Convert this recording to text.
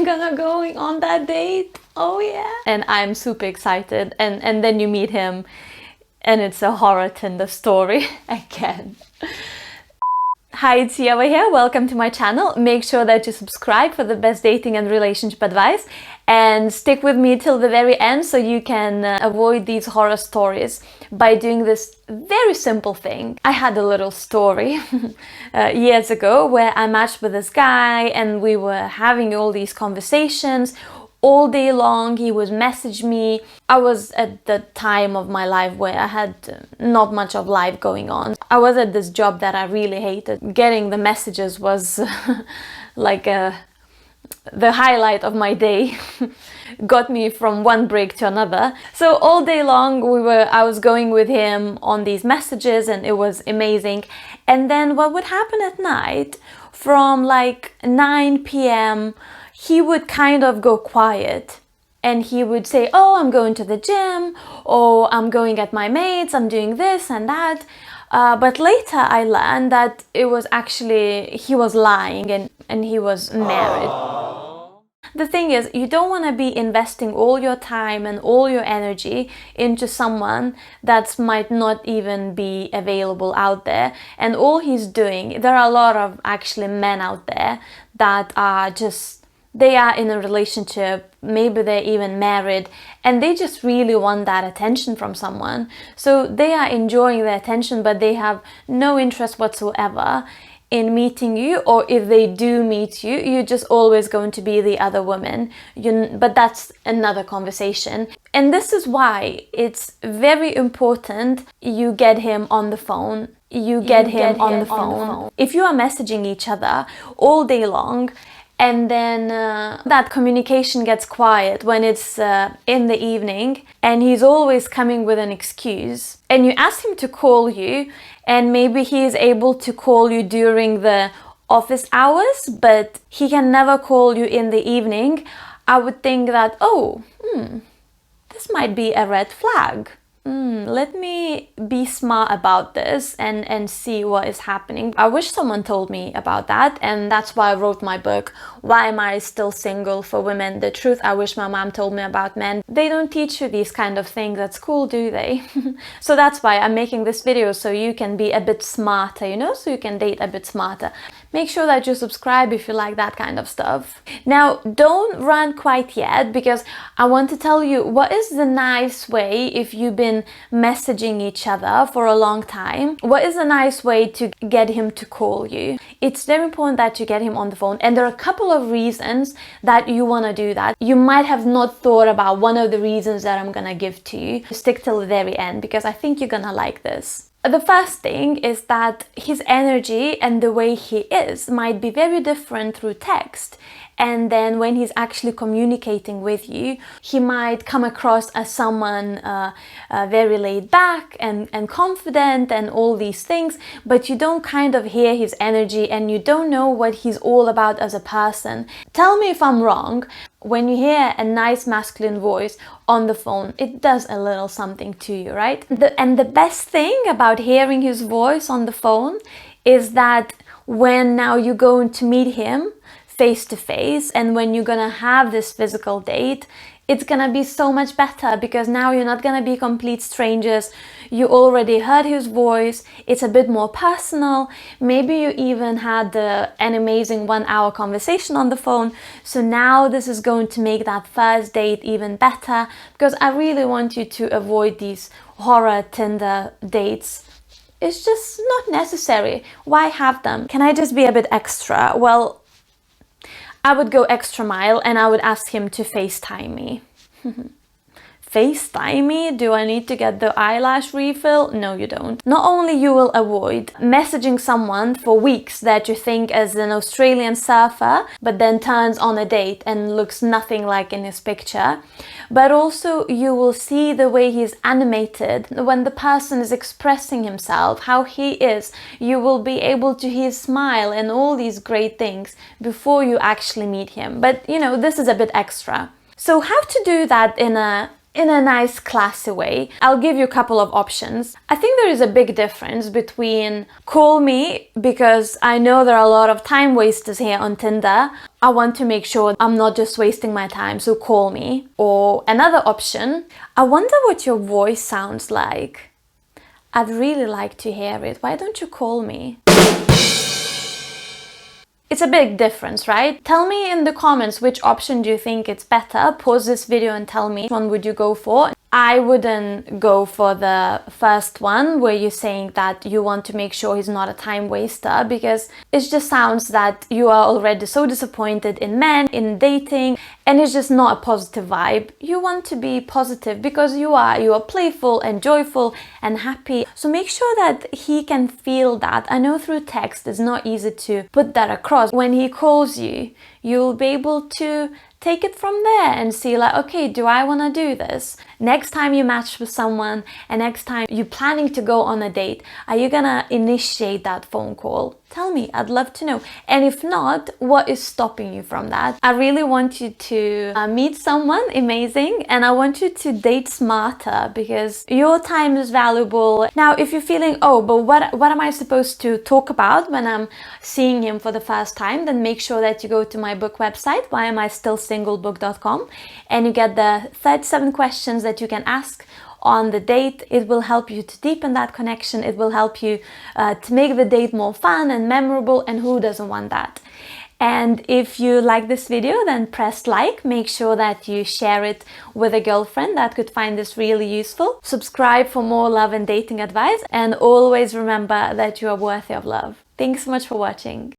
gonna going on that date. Oh yeah. And I'm super excited. And then you meet him and it's a horror Tinder story again. Hi, it's Ieva here. Welcome to my channel. Make sure that you subscribe for the best dating and relationship advice and stick with me till the very end so you can avoid these horror stories by doing this very simple thing. I had a little story years ago where I matched with this guy and we were having all these conversations all day long. He would message me. I was at the time of my life where I had not much of life going on. I was at this job that I really hated. Getting the messages was like the highlight of my day. Got me from one break to another. So all day long I was going with him on these messages and it was amazing. And then what would happen at night, from like 9 p.m. he would kind of go quiet and he would say, oh, I'm going to the gym, or I'm going at my mates, I'm doing this and that. But later I learned that it was actually, he was lying and he was married. The thing is, you don't want to be investing all your time and all your energy into someone that might not even be available out there. And all he's doing, there are a lot of actually men out there that are just, they are in a relationship, maybe they're even married, and they just really want that attention from someone. So they are enjoying the attention, but they have no interest whatsoever in meeting you, or if they do meet you, you're just always going to be the other woman. But that's another conversation. And this is why it's very important you get him on the phone. You get him on the phone. If you are messaging each other all day long, and then that communication gets quiet when it's in the evening and he's always coming with an excuse, and you ask him to call you and maybe he is able to call you during the office hours but he can never call you in the evening, I would think that, oh, this might be a red flag. Let me be smart about this and see what is happening. I wish someone told me about that, and that's why I wrote my book, Why Am I Still Single, for Women. The truth I wish my mom told me about men. They don't teach you these kind of things at school, do they? So that's why I'm making this video, so you can be a bit smarter, you know, so you can date a bit smarter. Make sure that you subscribe if you like that kind of stuff. Now, don't run quite yet, because I want to tell you what is the nice way if you've been messaging each other for a long time. What is a nice way to get him to call you? It's very important that you get him on the phone, and there are a couple of reasons that you want to do that. You might have not thought about one of the reasons that I'm gonna give to you. Stick till the very end, because I think you're gonna like this. The first thing is that his energy and the way he is might be very different through text. And then when he's actually communicating with you, he might come across as someone very laid back and confident and all these things, but you don't kind of hear his energy and you don't know what he's all about as a person. Tell me if I'm wrong. When you hear a nice masculine voice on the phone, it does a little something to you, right? And the best thing about hearing his voice on the phone is that when now you're going to meet him face to face, and when you're gonna have this physical date, it's gonna be so much better, because now you're not gonna be complete strangers. You already heard his voice, it's a bit more personal. Maybe you even had an amazing 1-hour conversation on the phone. So now this is going to make that first date even better, because I really want you to avoid these horror Tinder dates. It's just not necessary. Why have them? Can I just be a bit extra? Well, I would go extra mile and I would ask him to FaceTime me. FaceTime me? Do I need to get the eyelash refill? No, you don't. Not only you will avoid messaging someone for weeks that you think as an Australian surfer, but then turns on a date and looks nothing like in his picture, but also you will see the way he's animated when the person is expressing himself, how he is. You will be able to hear his smile and all these great things before you actually meet him. But you know, this is a bit extra. So how to do that in a in a nice, classy way. I'll give you a couple of options. I think there is a big difference between call me, because I know there are a lot of time wasters here on Tinder. I want to make sure I'm not just wasting my time, so call me. Or another option, I wonder what your voice sounds like. I'd really like to hear it. Why don't you call me? It's a big difference, right? Tell me in the comments which option do you think it's better. Pause this video and tell me which one would you go for. I wouldn't go for the first one where you're saying that you want to make sure he's not a time waster, because it just sounds that you are already so disappointed in men, in dating, and it's just not a positive vibe. You want to be positive because you are playful and joyful and happy. So make sure that he can feel that. I know through text it's not easy to put that across. When he calls you, you'll be able to take it from there and see like, okay, do I want to do this? Next time you match with someone and next time you're planning to go on a date, are you gonna initiate that phone call? Tell me, I'd love to know. And if not, what is stopping you from that? I really want you to meet someone amazing, and I want you to date smarter because your time is valuable. Now, if you're feeling, oh, but what am I supposed to talk about when I'm seeing him for the first time, then make sure that you go to my book website, whyamistillsinglebook.com, and you get the 37 questions that you can ask on the date. It will help you to deepen that connection. It will help you to make the date more fun and memorable, and who doesn't want that? And if you like this video, then press like. Make sure that you share it with a girlfriend that could find this really useful. Subscribe for more love and dating advice, and always remember that you are worthy of love. Thanks so much for watching.